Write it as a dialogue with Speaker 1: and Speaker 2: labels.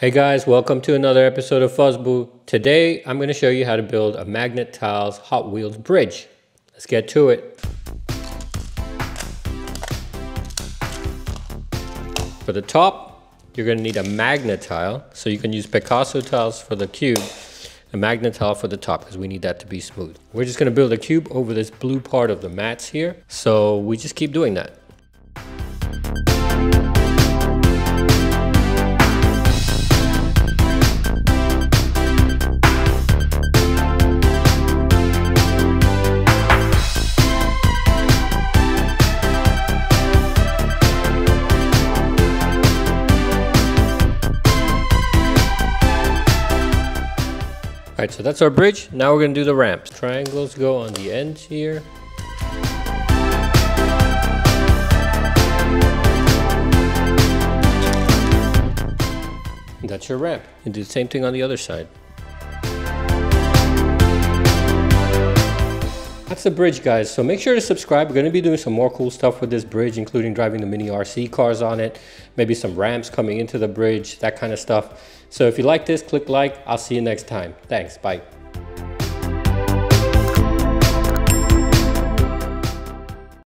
Speaker 1: Hey guys, welcome to another episode of Fuzzboo. Today, I'm going to show you how to build a Magnet Tiles Hot Wheels bridge. Let's get to it. For the top, you're going to need a Magnet Tile. So you can use Picasso tiles for the cube, a Magnet Tile for the top because we need that to be smooth. We're just going to build a cube over this blue part of the mats here. So we just keep doing that. Alright, so that's our bridge. Now we're going to do the ramps. Triangles go on the ends here. And that's your ramp. And do the same thing on the other side. That's the bridge, guys. So make sure to subscribe. We're going to be doing some more cool stuff with this bridge, including driving the mini RC cars on it, maybe some ramps coming into the bridge, that kind of stuff. So if you like this, click like. I'll see you next time. Thanks. Bye.